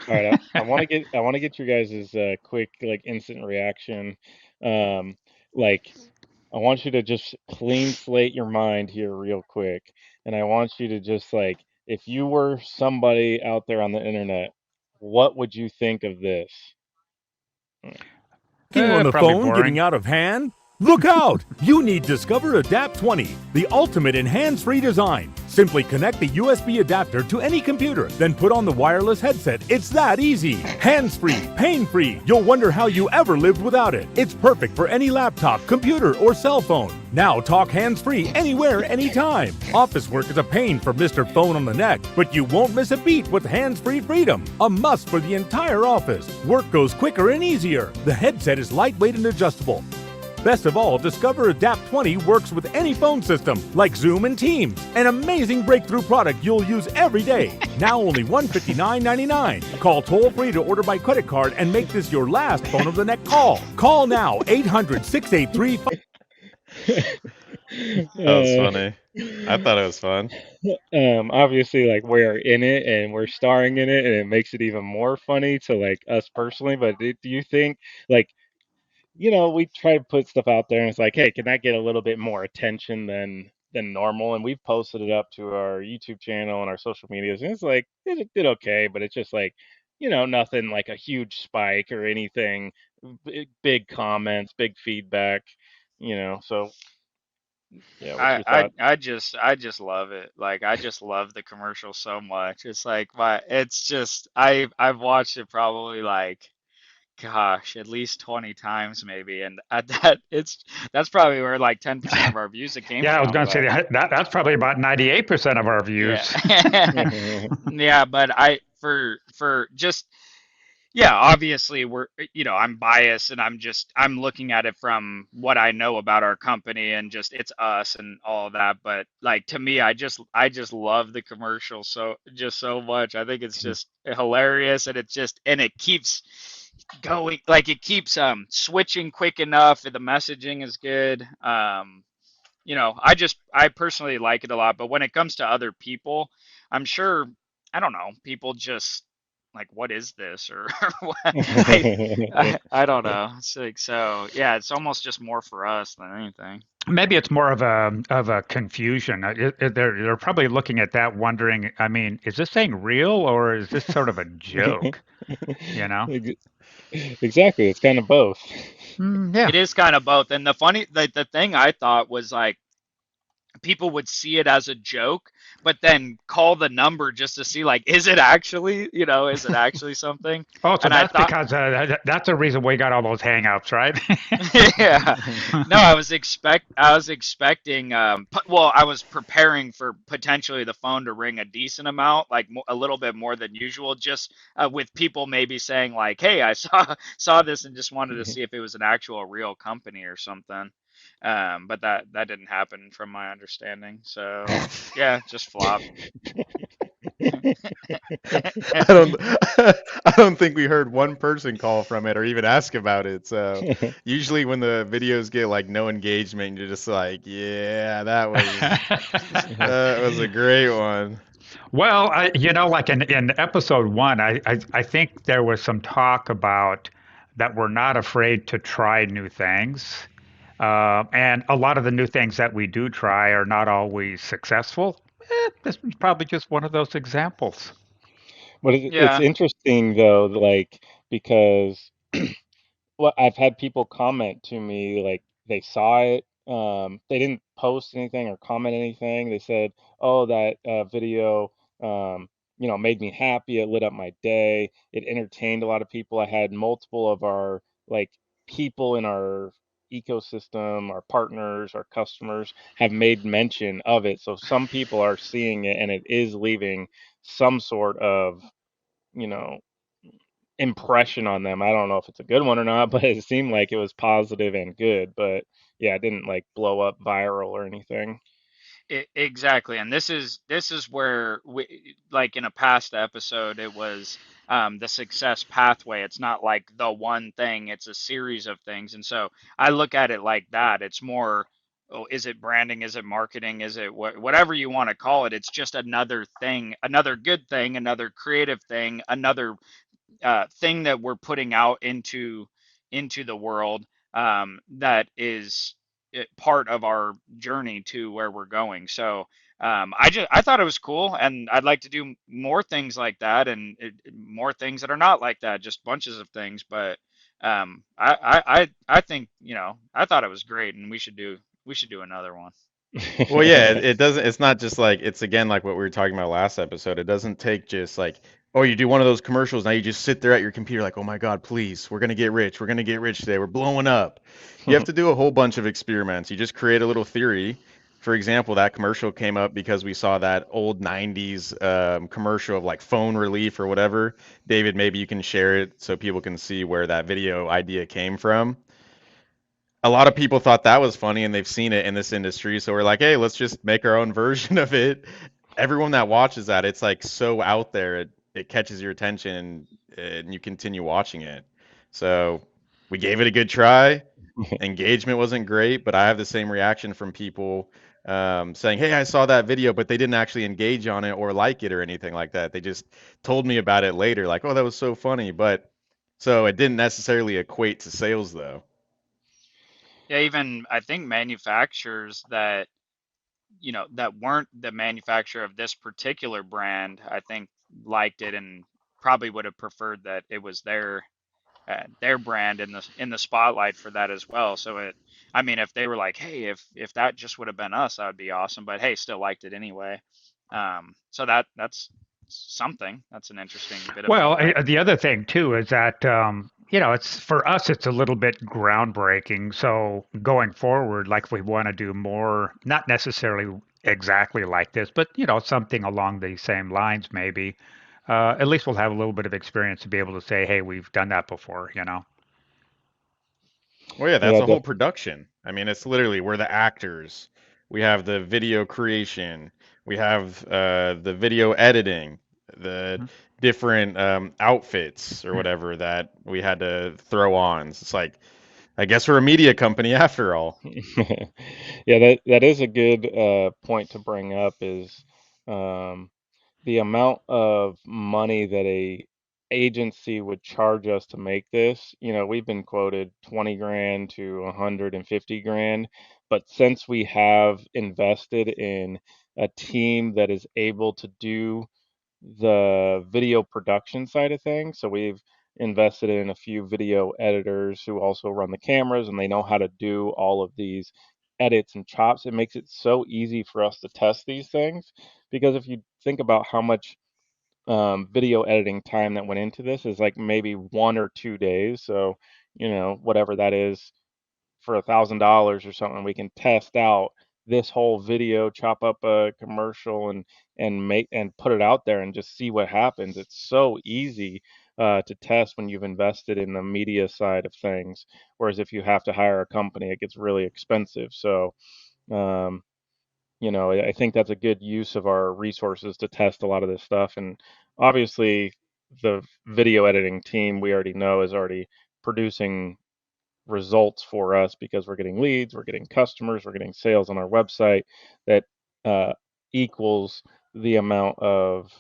All right, I want to get your guys' quick like instant reaction. Um, like I want you to just clean slate your mind here real quick, and I want you to just like if you were somebody out there on the internet, what would you think of this? Thinking on the Probably phone getting boring. out of hand? Look out! You need Discover Adapt 20, the ultimate in hands-free design. Simply connect the USB adapter to any computer, then put on the wireless headset. It's that easy. Hands-free, pain-free. You'll wonder how you ever lived without it. It's perfect for any laptop, computer, or cell phone. Now talk hands-free anywhere, anytime. Office work is a pain for Mr. Phone on the neck, but you won't miss a beat with hands-free freedom. A must for the entire office. Work goes quicker and easier. The headset is lightweight and adjustable. Best of all, Discover Adapt 20 works with any phone system, like Zoom and Teams. An amazing breakthrough product you'll use every day. Now only $159.99. Call toll-free to order by credit card and make this your last phone of the neck call. Call now, 800-683... That was Uh, funny. I thought it was fun. obviously, like we're in it and we're starring in it, and it makes it even more funny to like us personally. But do you think like we try to put stuff out there and it's like, hey, can that get a little bit more attention than normal? And we've posted it up to our YouTube channel and our social medias, and it's like it did okay, but it's just like, nothing like a huge spike or anything, big comments, big feedback, so yeah, what's I, your I thought? I just love it. Like I just love the commercial so much. It's like it's just I've watched it probably like gosh, at least 20 times maybe, and at that that's probably where like 10% of our views it came Yeah, I was from, going to say but that's probably about 98% of our yeah. views. Yeah, but I for just yeah, obviously I'm biased and I'm looking at it from what I know about our company and just it's us and all of that, but like to me I just love the commercial so just so much. I think it's just hilarious and it keeps going like it keeps switching quick enough. The messaging is good. I personally like it a lot, but when it comes to other people, I'm sure I don't know, people just like what is this or what I don't know. It's like so yeah, it's almost just more for us than anything. Maybe it's more of a confusion. They're probably looking at that, wondering. I mean, is this thing real or is this sort of a joke? You know? Ex- Exactly, it's kind of both. Yeah. It is kind of both. And the thing I thought was like people would see it as a joke, but then call the number just to see like, is it actually, is it actually something? Oh, so And I that's thought, because that's the reason we got all those hangups, right? yeah, no, I was expecting, well, I was preparing for potentially the phone to ring a decent amount, like a little bit more than usual, just with people maybe saying like, hey, I saw this and just wanted to see if it was an actual real company or something. But that didn't happen from my understanding. So yeah, just flopped. I don't I don't think we heard one person call from it or even ask about it. So usually when the videos get like no engagement, you're just like, yeah, that was a great one. Well, like in episode one, I think there was some talk about that we're not afraid to try new things. And a lot of the new things that we do try are not always successful. This is probably just one of those examples. But it's Yeah. interesting though, like because well, I've had people comment to me like they saw it. They didn't post anything or comment anything. They said, "Oh, that video, made me happy. It lit up my day. It entertained a lot of people." I had multiple of our like people in our ecosystem, our partners, our customers have made mention of it. So some people are seeing it, and it is leaving some sort of, you know, impression on them. I don't know if it's a good one or not, but it seemed like it was positive and good. But yeah, it didn't like blow up viral or anything. Exactly, and this is where like in a past episode, it was the success pathway. It's not like the one thing; it's a series of things. And so I look at it like that. It's more, oh, is it branding? Is it marketing? Is it whatever you want to call it? It's just another thing, another good thing, another creative thing, another thing that we're putting out into the world, that is part of our journey to where we're going. So I thought it was cool, and I'd like to do more things like that, and more things that are not like that, just bunches of things. But I think, I thought it was great, and we should do another one. Well, yeah, it doesn't. It's not just like it's again like what we were talking about last episode. It doesn't take just like, oh, you do one of those commercials. Now you just sit there at your computer like, oh my God, please, we're gonna get rich. We're gonna get rich today. We're blowing up. You have to do a whole bunch of experiments. You just create a little theory. For example, that commercial came up because we saw that old 90s commercial of like phone relief or whatever. David, maybe you can share it so people can see where that video idea came from. A lot of people thought that was funny and they've seen it in this industry. So we're like, hey, let's just make our own version of it. Everyone that watches that, it's like so out there, it catches your attention and you continue watching it. So we gave it a good try. Engagement wasn't great, but I have the same reaction from people saying, hey, I saw that video, but they didn't actually engage on it or like it or anything like that. They just told me about it later, like, oh, that was so funny. But so it didn't necessarily equate to sales though. Yeah, even I think manufacturers that weren't the manufacturer of this particular brand, I think liked it and probably would have preferred that it was their brand in the spotlight for that as well. So I mean, if they were like, hey, if that just would have been us, that would be awesome. But hey, still liked it anyway. So that's something. That's an interesting bit of Well, feedback. the other thing too is that it's for us, it's a little bit groundbreaking. So going forward, like if we want to do more, not necessarily exactly like this, but something along the same lines, maybe. At least we'll have a little bit of experience to be able to say, "Hey, we've done that before." Well, yeah, that's Yeah, a whole production. I mean, it's literally we're the actors. We have the video creation. We have the video editing, the Mhm. different outfits or whatever that we had to throw on. It's like, I guess we're a media company after all. yeah, that is a good point to bring up is um, the amount of money that a agency would charge us to make this. We've been quoted 20 grand to 150 grand, but since we have invested in a team that is able to do the video production side of things. So we've invested in a few video editors who also run the cameras and they know how to do all of these edits and chops. It makes it so easy for us to test these things because if you think about how much video editing time that went into this is like maybe 1 or 2 days. So, whatever that is for $1,000 or something, we can test out this whole video, chop up a commercial, and make and put it out there and just see what happens. It's so easy to test when you've invested in the media side of things. Whereas if you have to hire a company, it gets really expensive. So, um, I think that's a good use of our resources to test a lot of this stuff. And obviously, the video editing team we already know is already producing results for us because we're getting leads, we're getting customers, we're getting sales on our website that uh, equals the amount of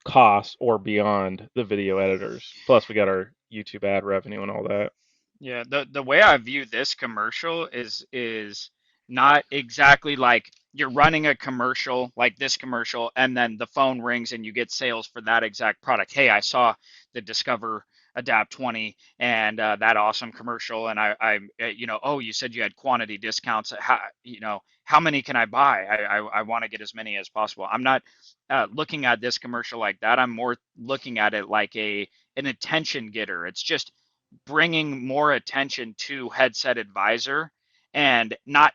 cost or beyond the video editors. Plus, we got our YouTube ad revenue and all that. Yeah, the way I view this commercial is not exactly like you're running a commercial like this commercial and then the phone rings and you get sales for that exact product. Hey, I saw the Discover Adapt 20 and that awesome commercial and oh, you said you had quantity discounts. How many can I buy? I want to get as many as possible. I'm not looking at this commercial like that. I'm more looking at it like an attention getter. It's just bringing more attention to headset advisor and not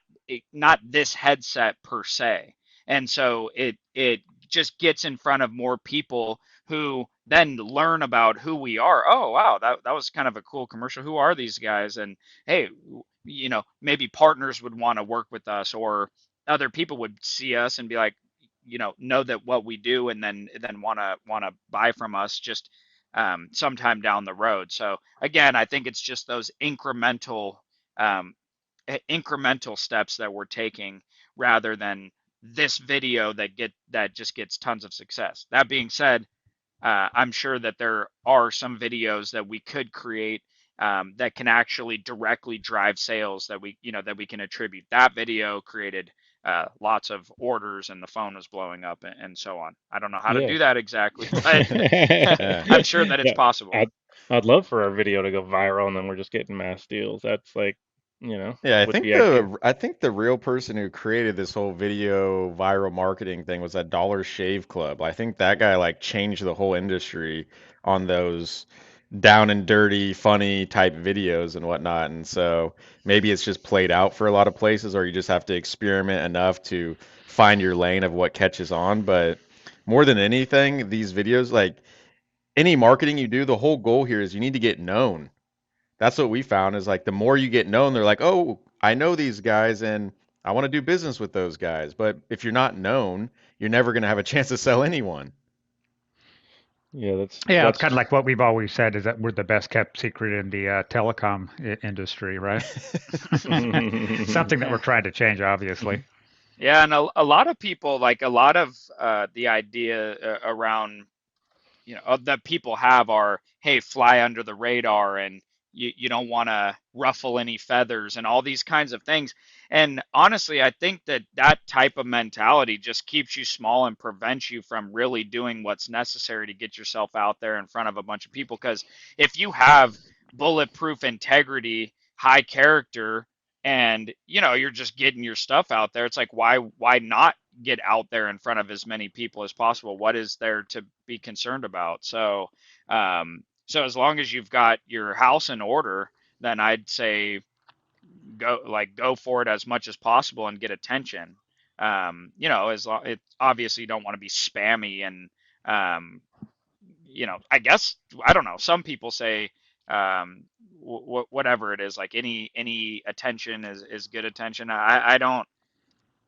this headset per se. And so it just gets in front of more people who then learn about who we are. Oh wow, that was kind of a cool commercial. Who are these guys? And hey, maybe partners would want to work with us, or other people would see us and be like, know that what we do, and then want to buy from us just sometime down the road. So again, I think it's just those um, incremental steps that we're taking rather than this video that just gets tons of success. That being said, I'm sure that there are some videos that we could create that can actually directly drive sales that that we can attribute. That video created lots of orders and the phone was blowing up and so on. I don't know how to Yeah. do that exactly, but Yeah. I'm sure that it's Yeah. possible. I'd love for our video to go viral and then we're just getting mass deals. That's like, Yeah, I would think be ideal. the real person who created this whole video viral marketing thing was that Dollar Shave Club. I think that guy like changed the whole industry on those down and dirty, funny type videos and whatnot. And so maybe it's just played out for a lot of places, or you just have to experiment enough to find your lane of what catches on. But more than anything, these videos, like any marketing you do, the whole goal here is you need to get known. That's what we found is like the more you get known, they're like, oh, I know these guys and I want to do business with those guys. But if you're not known, you're never going to have a chance to sell anyone. Yeah, Yeah, it's that's kind of like what we've always said is that we're the best kept secret in the telecom industry, right? Something that we're trying to change, obviously. Yeah, and a lot of people like a lot of the idea around that people have are, hey, fly under the radar, and you don't want to ruffle any feathers and all these kinds of things. And honestly, I think that that type of mentality just keeps you small and prevents you from really doing what's necessary to get yourself out there in front of a bunch of people. Because if you have bulletproof integrity, high character, and you're just getting your stuff out there, it's like why not get out there in front of as many people as possible? What is there to be concerned about? So as long as you've got your house in order, then I'd say go for it as much as possible and get attention. As long it obviously you don't want to be spammy and um, I guess I don't know. Some people say whatever it is, like any attention is good attention. I don't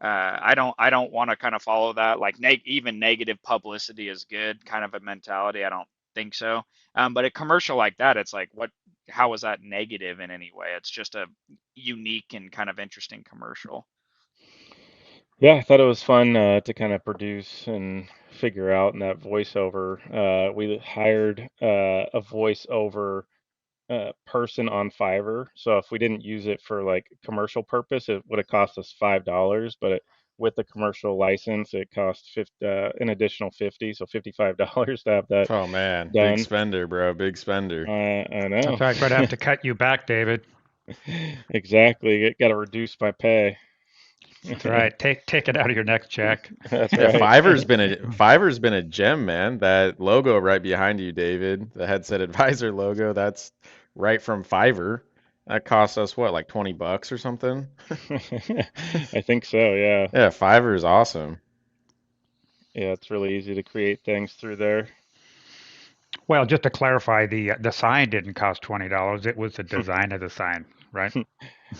want to kind of follow that. Like even negative publicity is good kind of a mentality. I don't think so. But a commercial like that, it's like, how is that negative in any way? It's just a unique and kind of interesting commercial. Yeah, I thought it was fun to kind of produce and figure out in that voiceover. We hired a voiceover person on Fiverr. So if we didn't use it for like commercial purpose, it would have cost us $5. But with the commercial license, it cost an additional 50, so $55 to have that Oh man, big done. spender, bro, big spender. I In know. fact, I'd have to cut you back, David. Exactly. Got to reduce my pay. That's right. Take it out of your next check. That's Yeah, right. Fiverr's been a gem, man. That logo right behind you, David, the headset advisor logo, that's right from Fiverr. That cost us what, like $20 or something? I think so, yeah. Yeah, Fiverr is awesome. Yeah, it's really easy to create things through there. Well, just to clarify, the sign didn't cost $20. It was the design of the sign, right?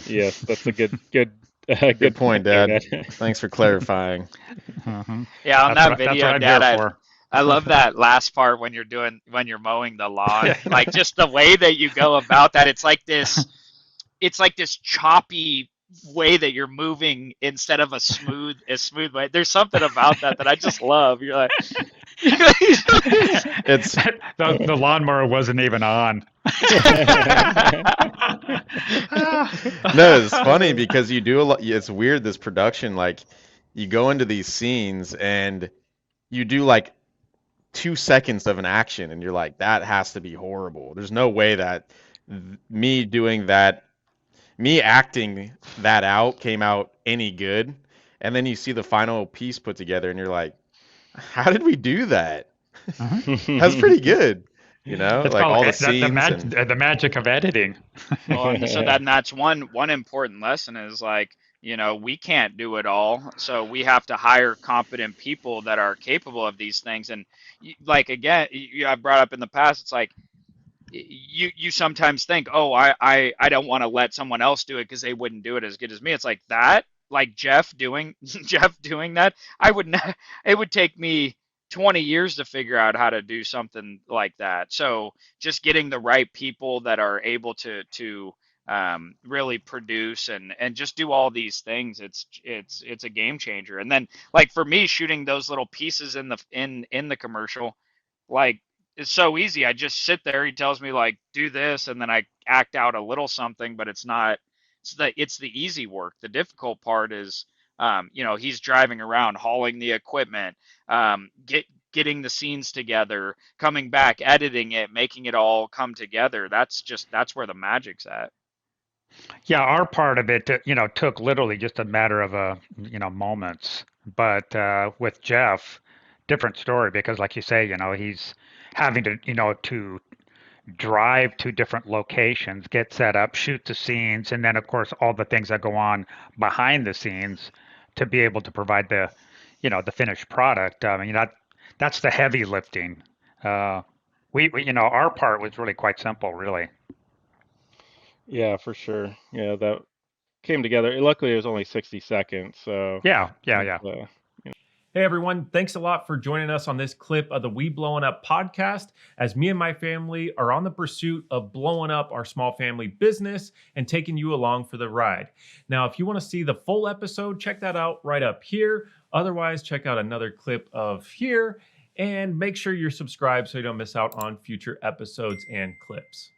Yes, that's a Good good point, point there, Dad. Dad. Thanks for clarifying. Hmm. Yeah, on that That's what video, I'm Dad, here for. I love that last part when you're mowing the lawn. Like just the way that you go about that. It's like this choppy way that you're moving instead of a smooth way. There's something about that I just love. You're like It's The lawnmower wasn't even on. no, it's funny because you do a lot. It's weird this production. Like you go into these scenes and you do like 2 seconds of an action, and you're like, that has to be horrible. There's no way that me doing that, me acting that out came out any good. And then you see the final piece put together, and you're like, how did we do that? Uh-huh. That's pretty good. You know, It's like called all the scenes and the magic of editing. well, and so that's one important lesson is like, we can't do it all. So we have to hire competent people that are capable of these things. And like again, I brought up in the past, it's like you sometimes think, oh, I don't want to let someone else do it because they wouldn't do it as good as me. It's like that, like Jeff doing Jeff doing that. I would not. It would take me 20 years to figure out how to do something like that. So just getting the right people that are able to really produce and just do all these things. It's a game changer. And then like for me, shooting those little pieces in the commercial, like it's so easy. I just sit there. He tells me like do this, and then I act out a little something, but it's not. It's the easy work. The difficult part is, he's driving around, hauling the equipment, getting the scenes together, coming back, editing it, making it all come together. That's where the magic's at. Yeah, our part of it, took literally just a matter of moments. But with Jeff, different story because, like you say, he's having to drive to different locations, get set up, shoot the scenes, and then of course all the things that go on behind the scenes to be able to provide the finished product. I mean that's the heavy lifting. Uh, our part was really quite simple, really. Yeah, for sure. Yeah, that came together. Luckily, it was only 60 seconds, so Yeah, yeah, it, yeah. Hey everyone, thanks a lot for joining us on this clip of the We Blowing Up podcast as me and my family are on the pursuit of blowing up our small family business and taking you along for the ride. Now, if you want to see the full episode, check that out right up here. Otherwise, check out another clip of here and make sure you're subscribed so you don't miss out on future episodes and clips.